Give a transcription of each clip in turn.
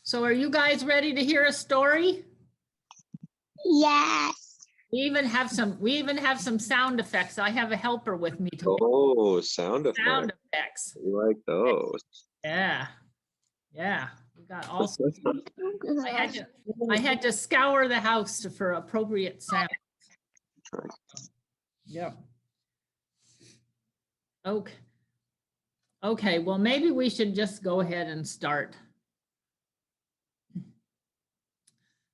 So are you guys ready to hear a story? Yes. We even have some sound effects. I have a helper with me to Oh, sound effects. We like those. Yeah. Yeah. We got all sorts. I had to scour the house for appropriate sound. Yeah. Okay. Okay, well, maybe we should just go ahead and start.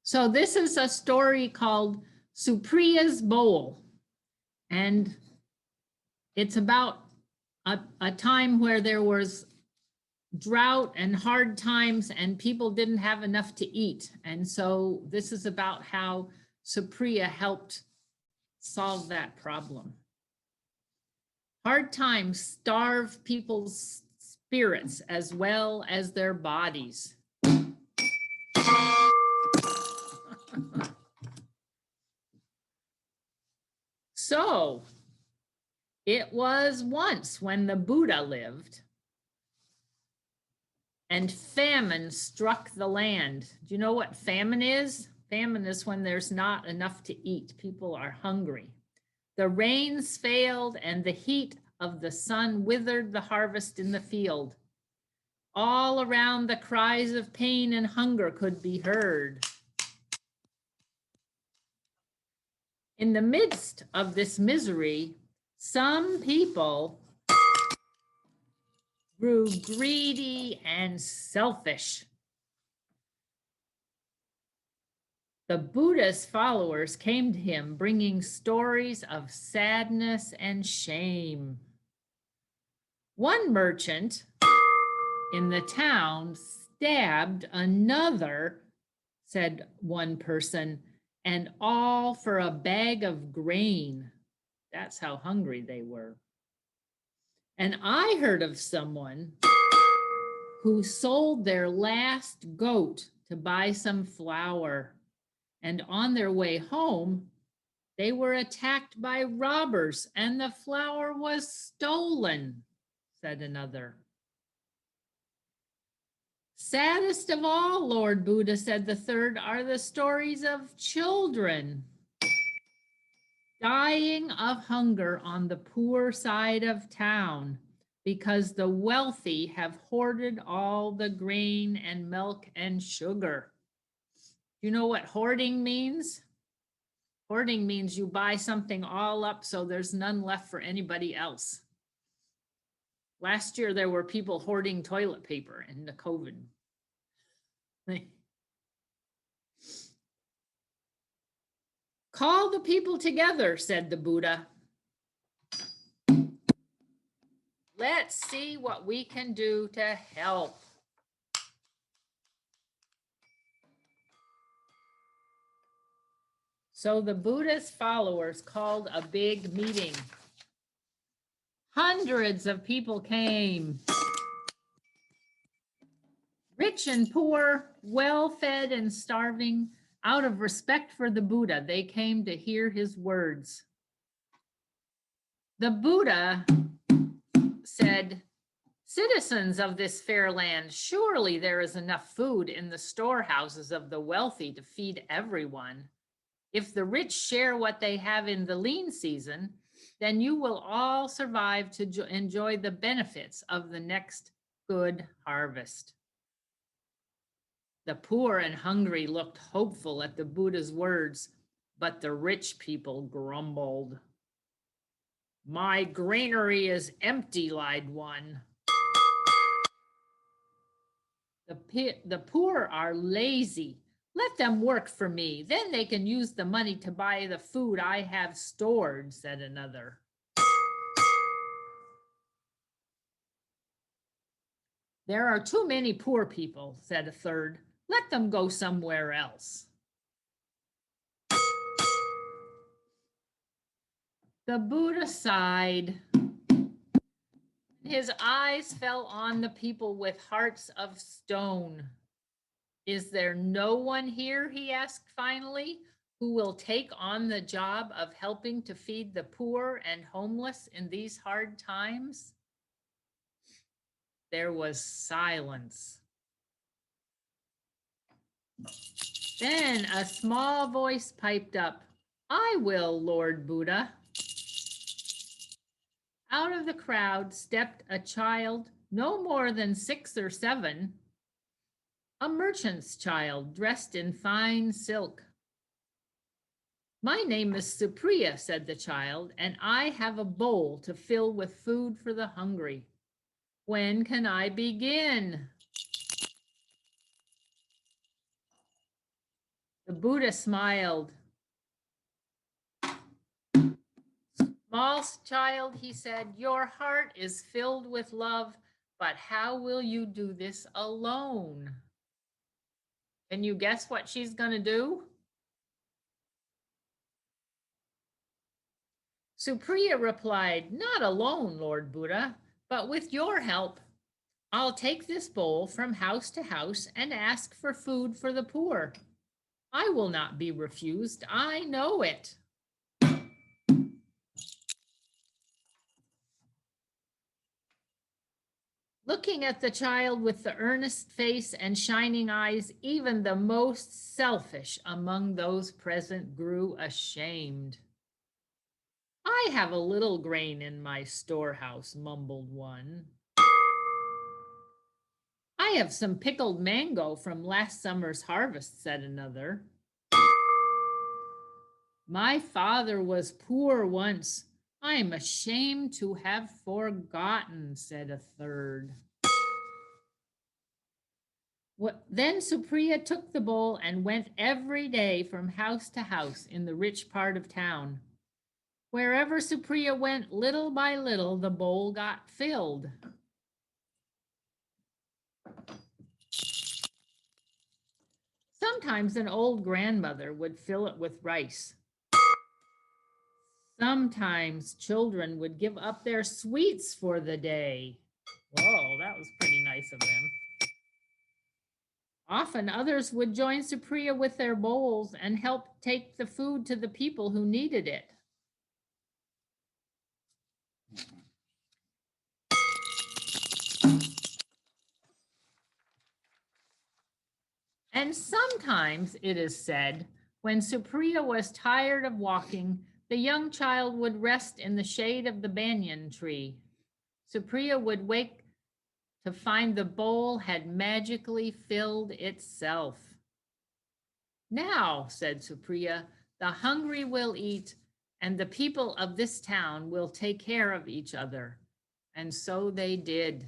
So this is a story called Supriya's Bowl. And it's about a time where there was drought and hard times and people didn't have enough to eat. And so this is about how Supriya helped solve that problem. Hard times starve people's spirits as well as their bodies. So it was once when the Buddha lived and famine struck the land. Do you know what famine is? Famine is when there's not enough to eat. People are hungry. The rains failed and the heat of the sun withered the harvest in the field. All around, the cries of pain and hunger could be heard. In the midst of this misery, some people grew greedy and selfish. The Buddha's followers came to him bringing stories of sadness and shame. One merchant in the town stabbed another, said one person, and all for a bag of grain. That's how hungry they were. And I heard of someone who sold their last goat to buy some flour. And on their way home, they were attacked by robbers and the flour was stolen, said another. Saddest of all, Lord Buddha, said the third, are the stories of children dying of hunger on the poor side of town because the wealthy have hoarded all the grain and milk and sugar. You know what hoarding means? Hoarding means you buy something all up so there's none left for anybody else. Last year, there were people hoarding toilet paper in the COVID. Call the people together, said the Buddha. Let's see what we can do to help. So the Buddha's followers called a big meeting. Hundreds of people came. Rich and poor, well-fed and starving. Out of respect for the Buddha, they came to hear his words. The Buddha said, citizens of this fair land, surely there is enough food in the storehouses of the wealthy to feed everyone. If the rich share what they have in the lean season, then you will all survive to enjoy the benefits of the next good harvest. The poor and hungry looked hopeful at the Buddha's words, but the rich people grumbled. My granary is empty, lied one. The poor are lazy. Let them work for me. Then they can use the money to buy the food I have stored, said another. There are too many poor people, said a third. Let them go somewhere else. The Buddha sighed. His eyes fell on the people with hearts of stone. Is there no one here, he asked finally, who will take on the job of helping to feed the poor and homeless in these hard times? There was silence. Then a small voice piped up, I will, Lord Buddha. Out of the crowd stepped a child no more than 6 or 7, a merchant's child dressed in fine silk. My name is Supriya, said the child, and I have a bowl to fill with food for the hungry. When can I begin? The Buddha smiled. Small child, he said, your heart is filled with love, but how will you do this alone? Can you guess what she's going to do? Supriya replied, not alone, Lord Buddha, but with your help. I'll take this bowl from house to house and ask for food for the poor. I will not be refused. I know it. Looking at the child with the earnest face and shining eyes, even the most selfish among those present grew ashamed. I have a little grain in my storehouse, mumbled one. I have some pickled mango from last summer's harvest, said another. My father was poor once. I am ashamed to have forgotten, said a third. Then Supriya took the bowl and went every day from house to house in the rich part of town. Wherever Supriya went, little by little, the bowl got filled. Sometimes an old grandmother would fill it with rice. Sometimes children would give up their sweets for the day. Whoa, that was pretty nice of them. Often others would join Supriya with their bowls and help take the food to the people who needed it. And sometimes, it is said, when Supriya was tired of walking, the young child would rest in the shade of the banyan tree. Supriya would wake to find the bowl had magically filled itself. Now, said Supriya, the hungry will eat, and the people of this town will take care of each other. And so they did.